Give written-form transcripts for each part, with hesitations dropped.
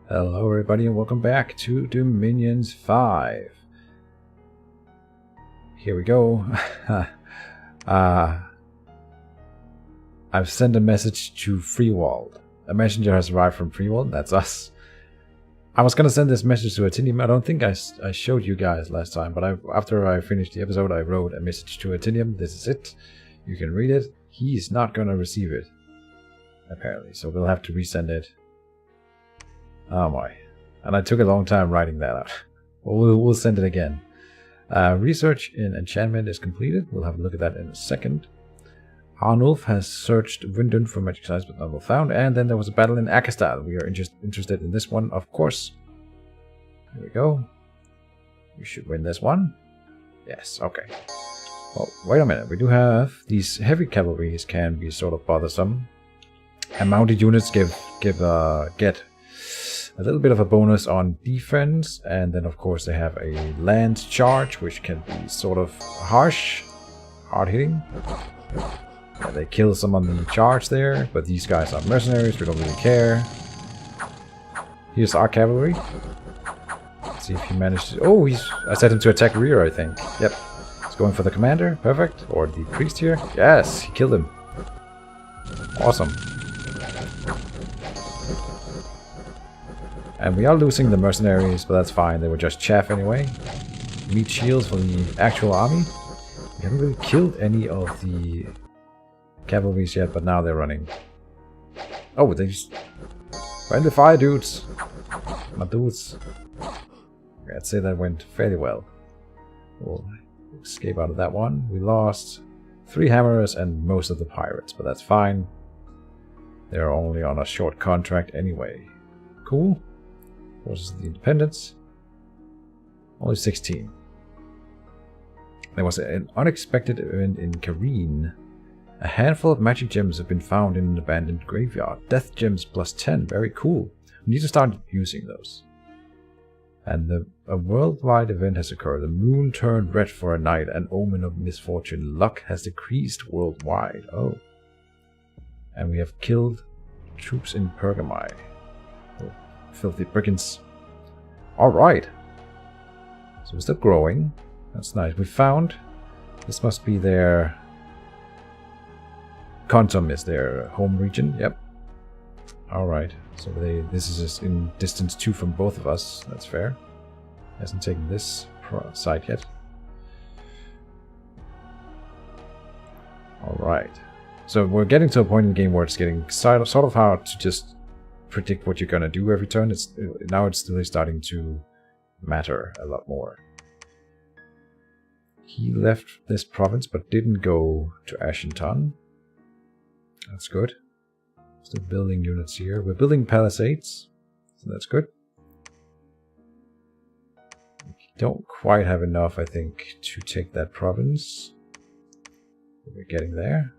Hello everybody and welcome back to Dominions 5. Here we go. I've sent a message to Friwald. A messenger has arrived from Friwald, that's us. I was gonna send this message to Atinium. I don't think I showed you guys last time, but after I finished the episode I wrote a message to Atinium. This is it. You can read it. He's not gonna receive it, apparently, so we'll have to resend it. Oh my. And I took a long time writing that out. Well, we'll send it again. Research in enchantment is completed. We'll have a look at that in a second. Arnulf has searched Windun for magic signs but not found. And then there was a battle in Akastal. We are interested in this one, of course. Here we go. We should win this one. Get. Okay. Well, wait a minute. We do have these heavy cavalries can be sort of bothersome. And mounted units get a little bit of a bonus on defense, and then of course they have a land charge, which can be sort of harsh, hard hitting. They kill some on the charge there, but these guys are mercenaries, we don't really care. Here's our cavalry. Let's see if he managed to... Oh, I set him to attack rear, I think. Yep. He's going for the commander, perfect. Or the priest here. Yes, he killed him. Awesome. And we are losing the mercenaries, but that's fine. They were just chaff anyway. Meat shields for the actual army. We haven't really killed any of the cavalries yet, but now they're running. Oh, they just... Friendly fire, dudes! My dudes. I'd say that went fairly well. We'll escape out of that one. We lost 3 hammerers and most of the pirates, but that's fine. They're only on a short contract anyway. Cool. Versus the independents. Only 16. There was an unexpected event in Kareen. A handful of magic gems have been found in an abandoned graveyard. Death gems plus 10. Very cool. We need to start using those. And a worldwide event has occurred. The moon turned red for a night. An omen of misfortune. Luck has decreased worldwide. Oh. And we have killed troops in Pergamai. Filthy brigands. Alright. So we're still growing. That's nice. We found... This must be their... Kontum is their home region. Yep. Alright. So this is just in distance 2 from both of us. That's fair. Hasn't taken this side yet. Alright. So we're getting to a point in the game where it's getting sort of hard to just predict what you're gonna do every turn. Now it's really starting to matter a lot more. He left this province but didn't go to Ashenton. That's good. Still building units here. We're building palisades, so that's good. We don't quite have enough, I think, to take that province. We're getting there.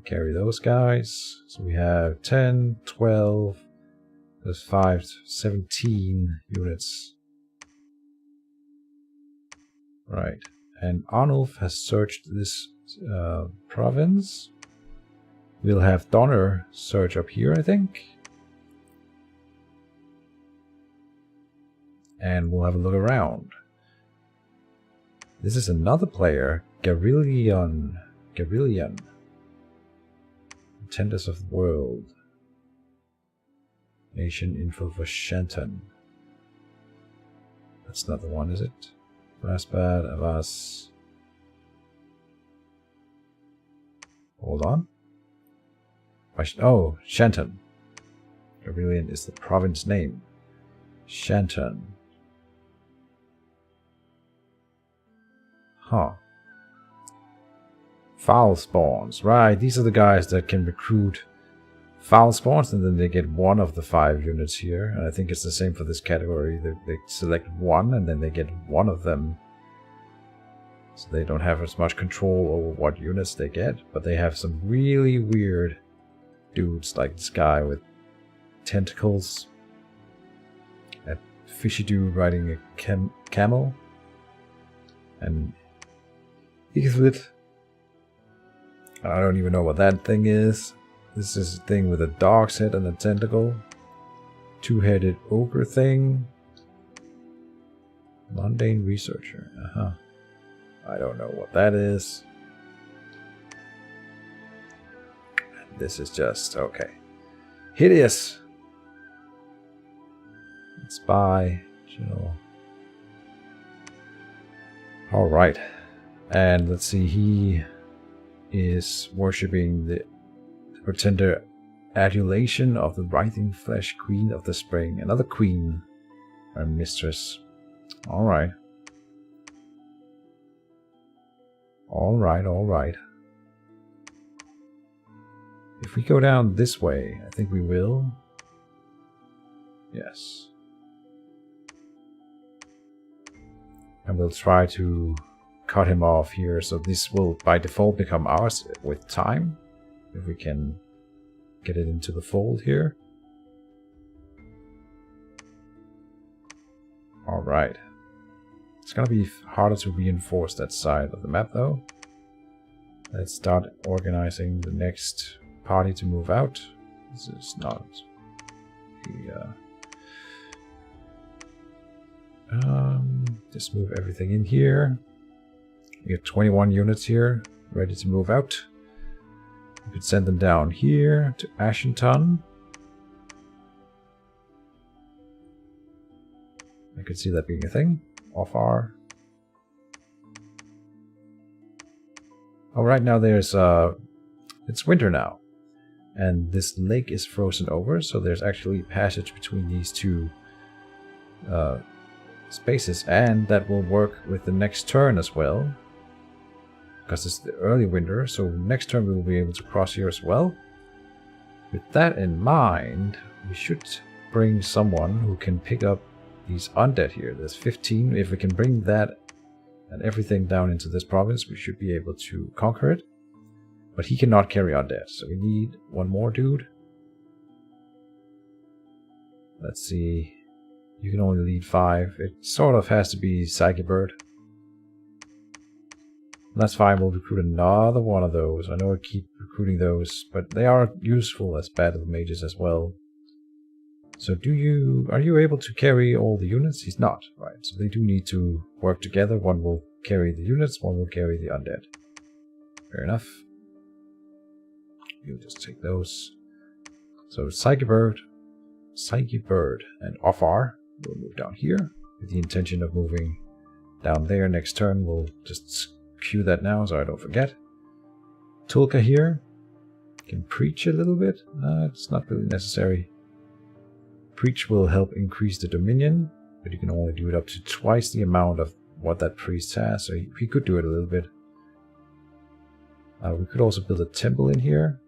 Carry those guys. So we have 10, 12, there's 5, 17 units. Right. And Arnulf has searched this province. We'll have Donner search up here, I think. And we'll have a look around. This is another player, Garillion. Tenders of the World. Nation info for Shanton. That's not the one, is it? Rasbad, Avas. Hold on. Oh, Shanton. Garillion is the province name. Shanton. Huh. Foul spawns. Right, these are the guys that can recruit foul spawns, and then they get one of the 5 units here. And I think it's the same for this category. They select one, and then they get one of them. So they don't have as much control over what units they get, but they have some really weird dudes, like this guy with tentacles. That fishy dude riding a camel. And Misled. I don't even know what that thing is. This is a thing with a dog's head and a tentacle. two-headed ogre thing. Mundane researcher. I don't know what that is. This is just okay. Hideous. Spy. Chill. All right. And let's see. He is worshipping the pretender adulation of the writhing flesh, queen of the spring. Another queen. Our mistress. All right. All right, all right. If we go down this way, I think we will. Yes. And we'll try to cut him off here, so this will by default become ours with time. If we can get it into the fold here. Alright. It's gonna be harder to reinforce that side of the map though. Let's start organizing the next party to move out. This is not the just move everything in here. We have 21 units here ready to move out. We could send them down here to Ascension. I could see that being a thing. Off our. Oh, right now there's it's winter now, and this lake is frozen over, so there's actually passage between these two spaces, and that will work with the next turn as well, because it's the early winter. So next turn we will be able to cross here as well. With that in mind, we should bring someone who can pick up these undead here. There's 15. If we can bring that and everything down into this province, we should be able to conquer it. But he cannot carry undead, so we need one more dude. Let's see. You can only lead 5. It sort of has to be Psyche Bird. That's fine, we'll recruit another one of those. I know I keep recruiting those, but they are useful as battle mages as well. So are you able to carry all the units? He's not, right? So they do need to work together. One will carry the units, one will carry the undead. Fair enough. You'll just take those. So Psyche Bird, and Offar will move down here with the intention of moving down there next turn. We'll just cue that now so I don't forget. Tulka here can preach a little bit. It's not really necessary. Preach will help increase the dominion, but you can only do it up to twice the amount of what that priest has, so he could do it a little bit. We could also build a temple in here.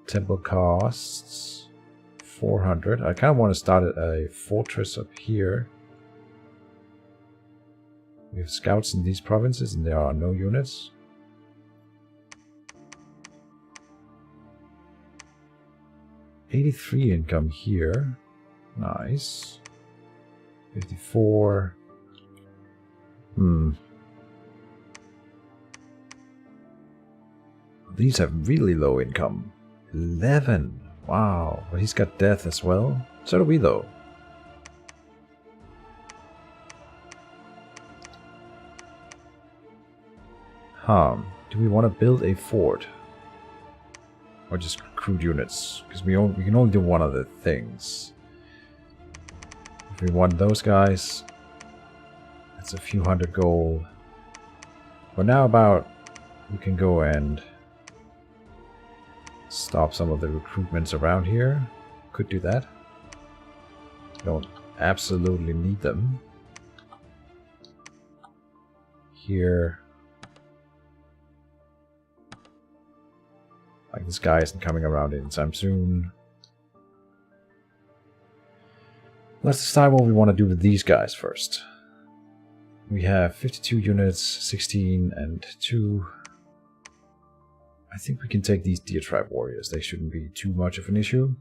Temple costs 400. I kind of want to start a fortress up here. We have scouts in these provinces and there are no units. $83 income here. Nice. 54. These have really low income. 11. Wow. But he's got death as well. So do we though. Do we want to build a fort? Or just recruit units? Because we can only do one of the things. If we want those guys, it's a few hundred gold. But now we can go and stop some of the recruitments around here. Could do that. Don't absolutely need them. Here. Like this guy isn't coming around anytime soon. Let's decide what we want to do with these guys first. We have 52 units, 16 and 2. I think we can take these Deer Tribe warriors. They shouldn't be too much of an issue.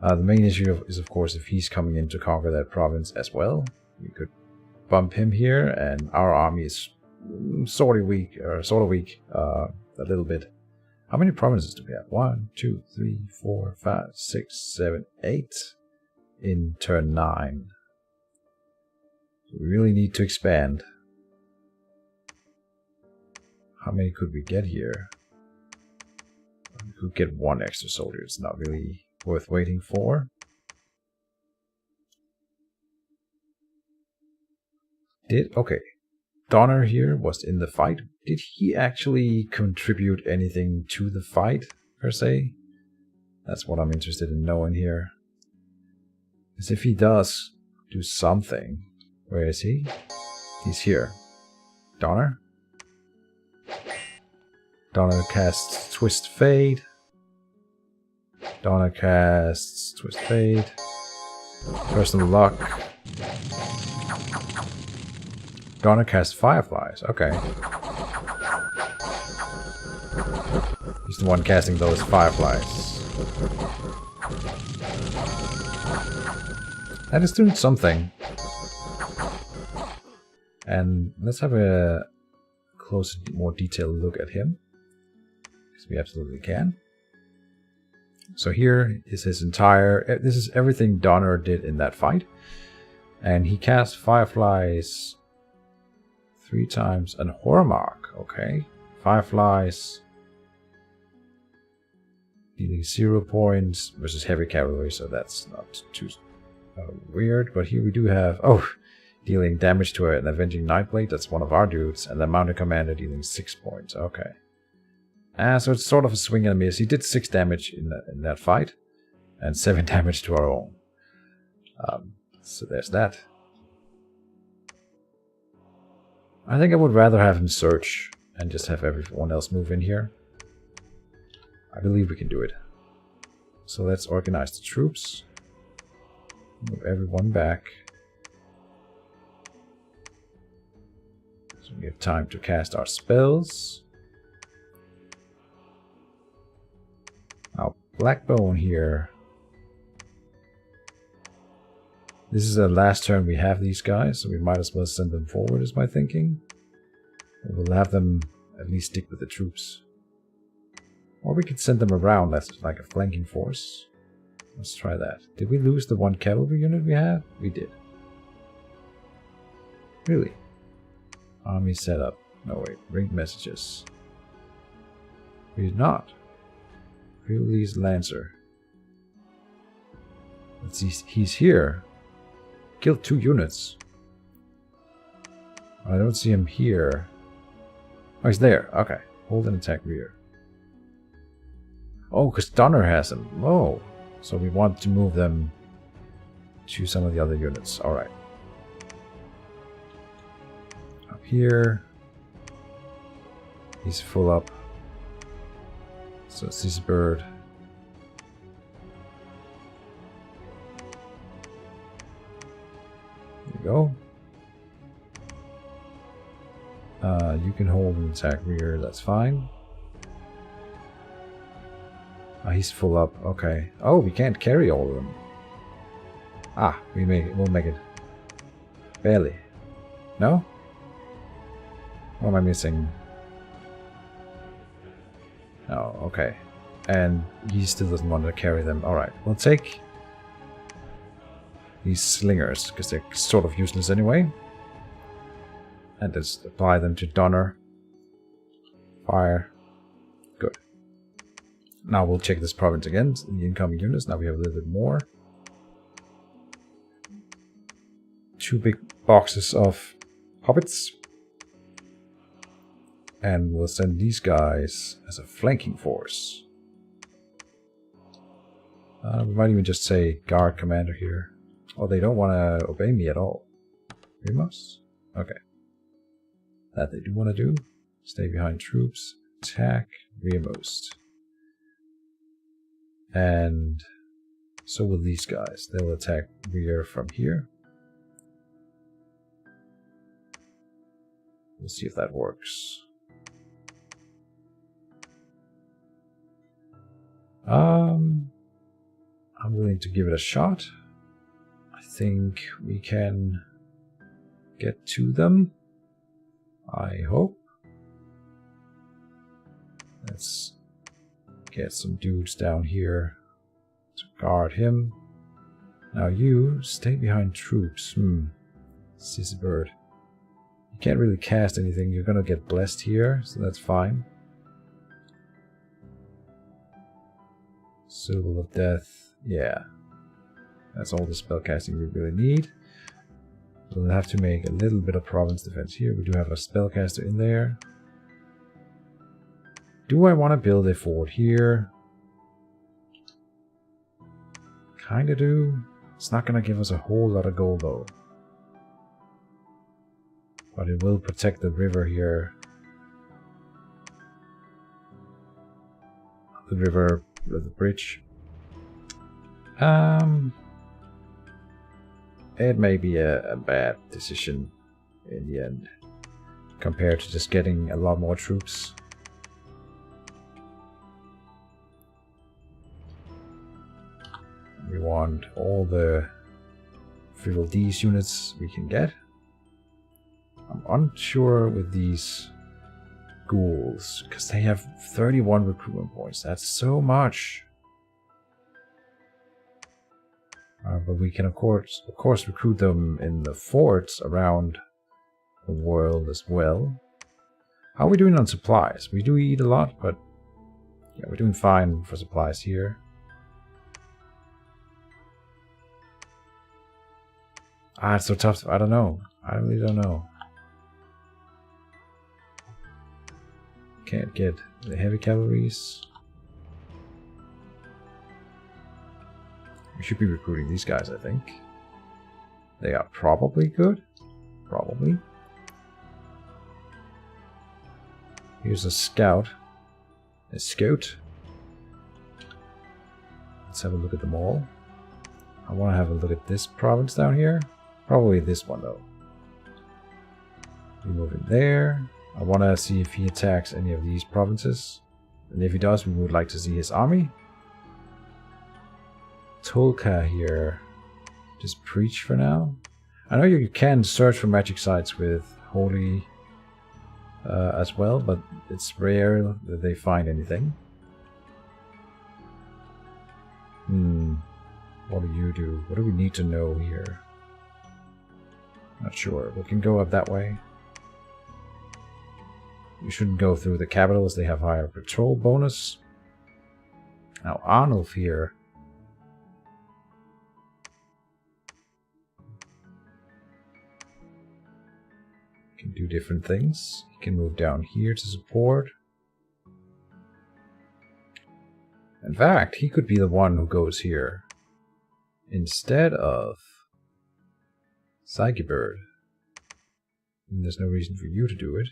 The main issue is, of course, if he's coming in to conquer that province as well. We could bump him here, and our army is sort of weak, a little bit. How many provinces do we have? 1, 2, 3, 4, 5, 6, 7, 8. in turn 9. We really need to expand. How many could we get here? We could get 1 extra soldier. It's not really worth waiting for. Okay. Donner here was in the fight. Did he actually contribute anything to the fight, per se? That's what I'm interested in knowing here. Because if he does do something... Where is he? He's here. Donner? Donner casts Twist Fade. Donner casts Twist Fade. Personal Luck. Donner casts Fireflies. Okay. He's the one casting those Fireflies. That is doing something. And let's have a closer, more detailed look at him. Because we absolutely can. So here is his entire... This is everything Donner did in that fight. And he cast Fireflies 3 times. And Hormark, okay. Fireflies... dealing 0 points versus heavy cavalry, so that's not too weird. But here we do have... Oh! Dealing damage to an Avenging Nightblade, that's one of our dudes, and the Mounted Commander dealing 6 points. Okay. So it's sort of a swing and a miss. He did 6 damage in that fight, and 7 damage to our own. So there's that. I think I would rather have him search and just have everyone else move in here. I believe we can do it. So let's organize the troops. Move everyone back. So we have time to cast our spells. Now, Blackbone here. This is the last turn we have these guys, so we might as well send them forward, is my thinking. And we'll have them at least stick with the troops. Or we could send them around as like a flanking force. Let's try that. Did we lose the 1 cavalry unit we had? We did. Really? Army setup. No, wait. Ring messages. We did not. Release Lancer. Let's see. He's here. Killed 2 units. I don't see him here. Oh, he's there. Okay. Hold and attack rear. Oh, because Donner has them. Oh. So we want to move them to some of the other units. Alright. Up here. He's full up. So it's this bird. There you go. You can hold and attack rear, that's fine. He's full up, okay. Oh, we can't carry all of them. Ah, we'll make it. Barely. No? What am I missing? Oh, okay. And he still doesn't want to carry them. Alright, we'll take these slingers, because they're sort of useless anyway. And just apply them to Donner. Fire. Good. Now we'll check this province again, the incoming units. Now we have a little bit more. 2 big boxes of hobbits. And we'll send these guys as a flanking force. We might even just say guard commander here. Oh, they don't want to obey me at all. We must? Okay. That they do want to do. Stay behind troops. Attack rearmost. And so will these guys. They'll attack rear from here. We'll see if that works. I'm willing to give it a shot. I think we can get to them. I hope. Let's get some dudes down here to guard him. Now you stay behind troops. Sissy bird. You can't really cast anything. You're gonna get blessed here, so that's fine. Syllable of Death. Yeah. That's all the spellcasting we really need. We'll have to make a little bit of province defense here. We do have a spellcaster in there. Do I want to build a fort here? Kinda do. It's not gonna give us a whole lot of gold though. But it will protect the river here. The river with the bridge. It may be a bad decision in the end, compared to just getting a lot more troops. We want all the Friwald units we can get. I'm unsure with these ghouls, because they have 31 recruitment points. That's so much. But we can of course recruit them in the forts around the world as well. How are we doing on supplies? We do eat a lot, but yeah, we're doing fine for supplies here. It's so tough. I don't know. I really don't know. Can't get the heavy cavalries. We should be recruiting these guys, I think. They are probably good. Probably. Here's a scout. A scout. Let's have a look at them all. I want to have a look at this province down here. Probably this one, though. We move in there. I want to see if he attacks any of these provinces. And if he does, we would like to see his army. Tolka here. Just preach for now. I know you can search for magic sites with Holy as well, but it's rare that they find anything. What do you do? What do we need to know here? Not sure. We can go up that way. We shouldn't go through the capitals. They have higher patrol bonus. Now Arnulf here. Can do different things. He can move down here to support. In fact, he could be the one who goes here instead of Psychibird. And there's no reason for you to do it.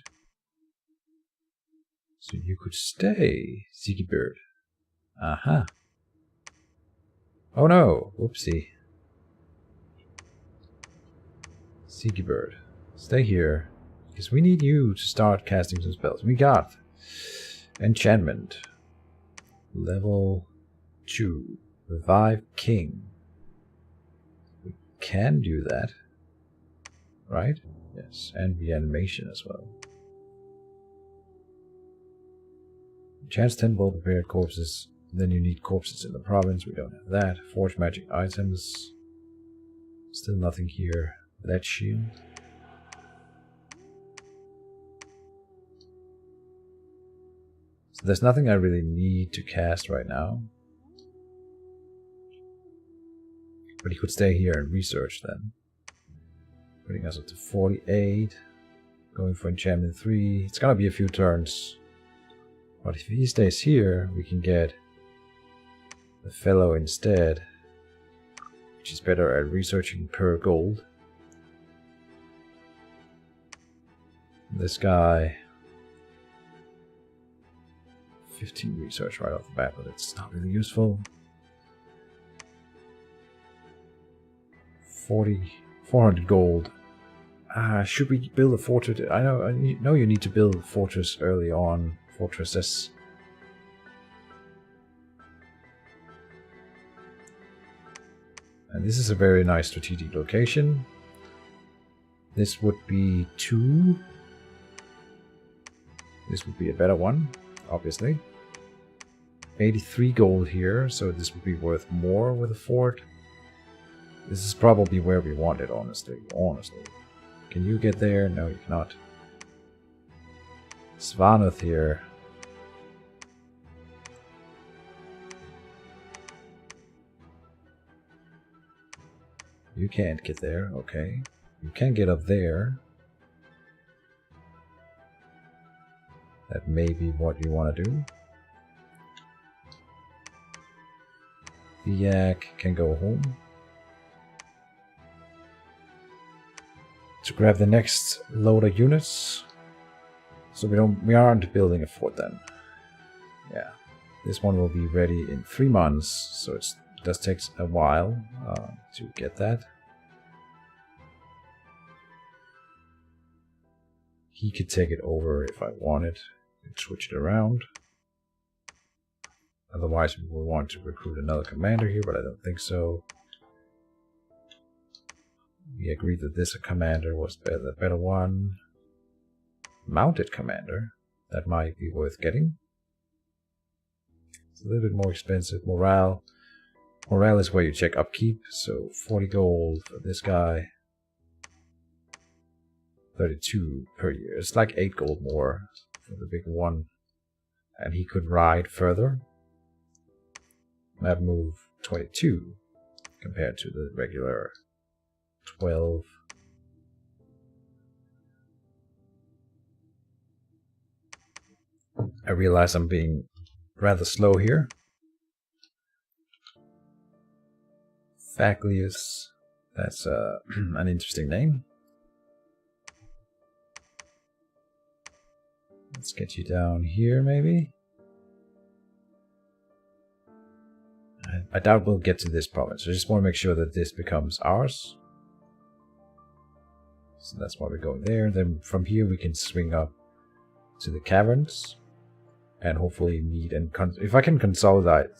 So you could stay, Psychibird. Aha. Oh no, whoopsie. Psychibird, stay here. Because we need you to start casting some spells. We got enchantment. Level 2. Revive King. We can do that. Right? Yes. And reanimation as well. Chance 10 well-prepared corpses. Then you need corpses in the province. We don't have that. Forge magic items. Still nothing here. Lead shield. So there's nothing I really need to cast right now. But he could stay here and research then. Putting us up to 48. Going for enchantment 3. It's gonna be a few turns. But if he stays here, we can get the fellow instead. Which is better at researching per gold. This guy... 15 research right off the bat, but it's not really useful. 400 gold. Should we build a fortress? I know you need to build a fortress early on. Fortresses. And this is a very nice strategic location. This would be 2. This would be a better one, obviously. 83 gold here, so this would be worth more with a fort. This is probably where we want it, honestly. Can you get there? No, you cannot. Svanuth here. You can't get there, okay. You can get up there. That may be what you want to do. The yak can go home. To grab the next load of units. So we aren't building a fort then. Yeah. This one will be ready in 3 months, so it does take a while to get that. He could take it over if I wanted. And switch it around. Otherwise we will want to recruit another commander here, but I don't think so. We agreed that this commander was the better one. Mounted commander. That might be worth getting. It's a little bit more expensive. Morale. Morale is where you check upkeep. So 40 gold for this guy. 32 per year. It's like 8 gold more for the big one. And he could ride further. Map move 22 compared to the regular 12. I realize I'm being rather slow here. Faclius, that's an interesting name. Let's get you down here, maybe. I doubt we'll get to this province. I just want to make sure that this becomes ours. So that's why we're going there. Then from here we can swing up to the caverns. And hopefully meet and... if I can consolidate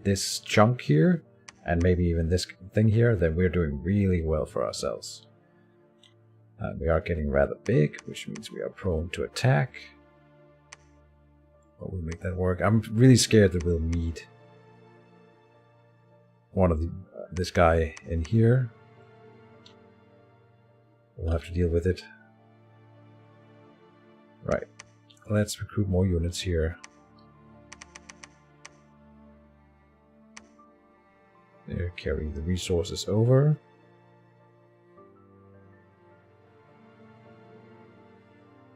this chunk here, and maybe even this thing here, then we're doing really well for ourselves. We are getting rather big, which means we are prone to attack. But we'll make that work. I'm really scared that we'll meet one of this guy in here. We'll have to deal with it. Right. Let's recruit more units here. There, carry the resources over.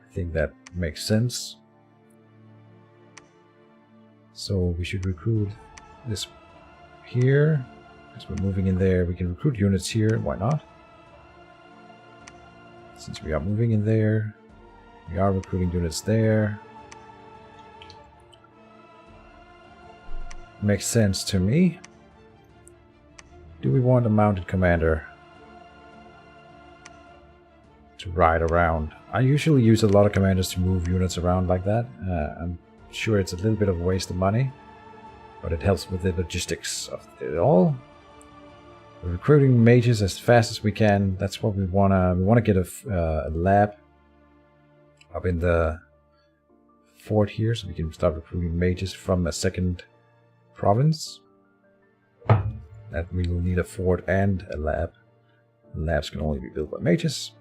I think that makes sense. So we should recruit this here. Because we're moving in there, we can recruit units here. Why not? Since we are moving in there, we are recruiting units there. Makes sense to me. Do we want a mounted commander to ride around? I usually use a lot of commanders to move units around like that. I'm sure it's a little bit of a waste of money, but it helps with the logistics of it all. We're recruiting mages as fast as we can. That's what we wanna. We wanna get a lab up in the fort here, so we can start recruiting mages from a second province. That we will need a fort and a lab. Labs can only be built by mages.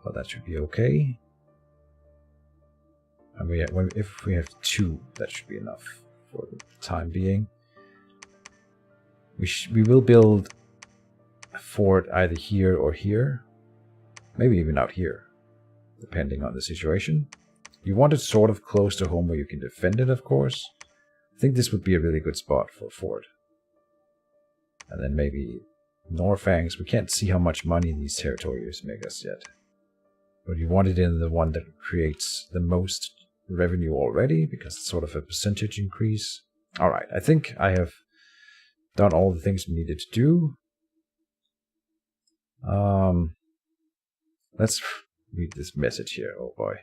But that should be okay. And if we have 2, that should be enough for the time being. We will build a fort either here or here. Maybe even out here, depending on the situation. You want it sort of close to home where you can defend it, of course. I think this would be a really good spot for a fort. And then maybe Norfangs. We can't see how much money these territories make us yet. But you want it in the one that creates the most revenue already, because it's sort of a percentage increase. Alright, I think I have done all the things we needed to do. Let's read this message here. Oh boy.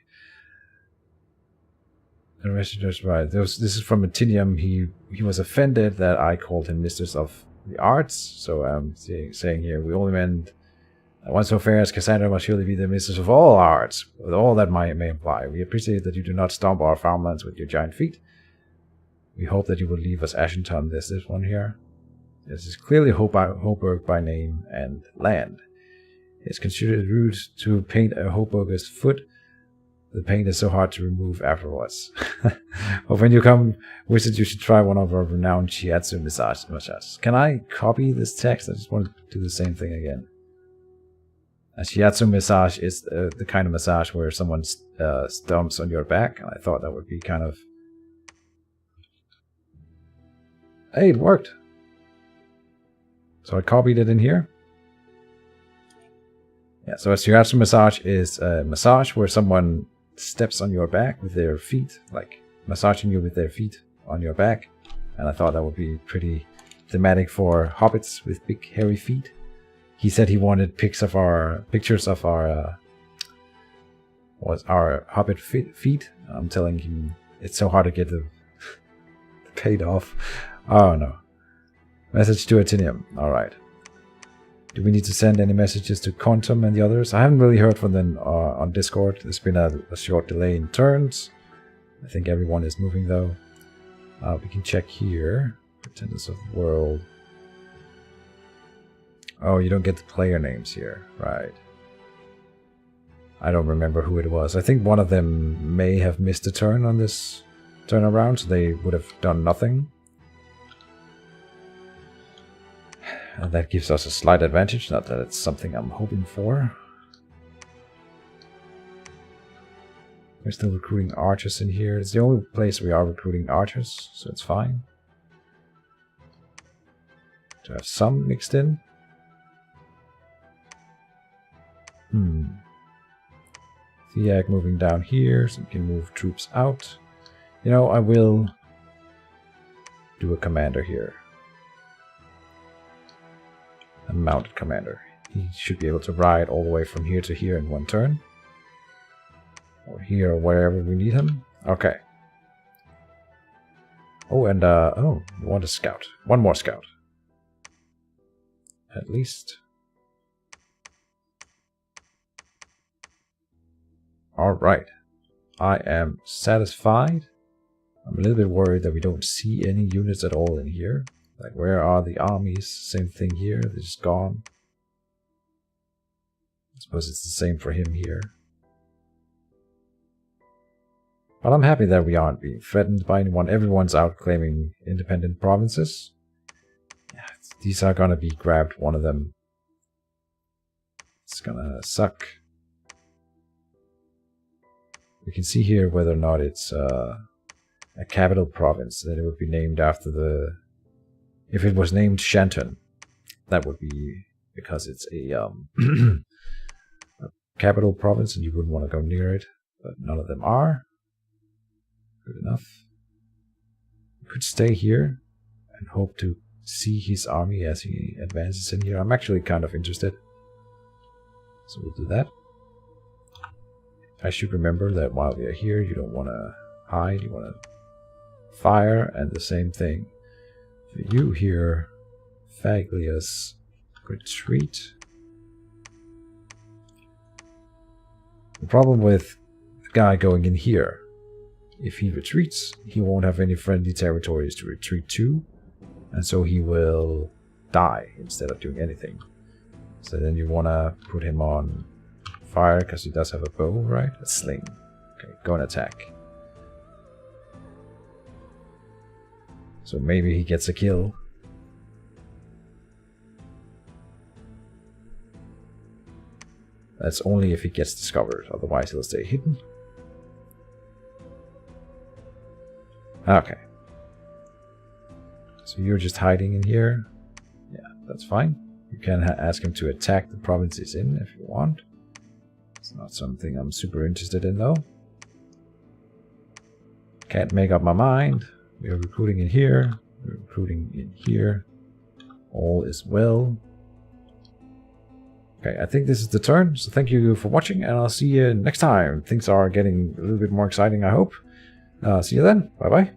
The messengers, right. This is from Atinium. He was offended that I called him Mistress of the Arts. So I'm saying here, we only meant one so fair as Cassandra must surely be the mistress of all arts, with all that may imply. We appreciate that you do not stomp our farmlands with your giant feet. We hope that you will leave us Ashenton. There's this one here. This is clearly Hoburg by name and land. It's considered rude to paint a Hoburger's foot. The paint is so hard to remove afterwards. But when you come visit, you should try one of our renowned shiatsu massages. Can I copy this text? I just want to do the same thing again. A shiatsu massage is the kind of massage where someone stomps on your back. I thought that would be kind of... Hey, it worked! So I copied it in here. Yeah, so a shiatsu massage is a massage where someone steps on your back with their feet, like massaging you with their feet on your back. And I thought that would be pretty thematic for hobbits with big hairy feet. He said he wanted pictures of our hobbit feet. I'm telling him it's so hard to get the paid off. Oh no. Message to Atinium. Alright. Do we need to send any messages to Quantum and the others? I haven't really heard from them on Discord. There's been a short delay in turns. I think everyone is moving though. We can check here. Pretenders of the World. Oh, you don't get the player names here. Right. I don't remember who it was. I think one of them may have missed a turn on this turnaround, so they would have done nothing. And that gives us a slight advantage, not that it's something I'm hoping for. We're still recruiting archers in here. It's the only place we are recruiting archers, so it's fine. To have some mixed in. Theag moving down here, so we can move troops out. You know, I will do a commander here. A mounted commander. He should be able to ride all the way from here to here in one turn. Or here or wherever we need him. Okay. Oh, and oh, we want a scout. One more scout. At least. Alright. I am satisfied. I'm a little bit worried that we don't see any units at all in here. Like, where are the armies? Same thing here. They're just gone. I suppose it's the same for him here. But I'm happy that we aren't being threatened by anyone. Everyone's out claiming independent provinces. Yeah, these are gonna be grabbed, one of them. It's gonna suck. We can see here whether or not it's a capital province. Then it would be named after the... If it was named Shanton, that would be because it's a capital province and you wouldn't want to go near it. But none of them are. Good enough. We could stay here and hope to see his army as he advances in here. I'm actually kind of interested. So we'll do that. I should remember that while we are here, you don't want to hide, you want to fire, and the same thing for you here, Faglia's retreat. The problem with the guy going in here, if he retreats, he won't have any friendly territories to retreat to, and so he will die instead of doing anything. So then you want to put him on fire, because he does have a bow, right? A sling. Okay, go and attack. So maybe he gets a kill. That's only if he gets discovered, otherwise he'll stay hidden. Okay. So you're just hiding in here. Yeah, that's fine. You can ask him to attack the provinces in if you want. It's not something I'm super interested in though. Can't make up my mind. We're recruiting in here. We're recruiting in here. All is well. Okay, I think this is the turn. So thank you for watching, and I'll see you next time. Things are getting a little bit more exciting, I hope. See you then. Bye-bye.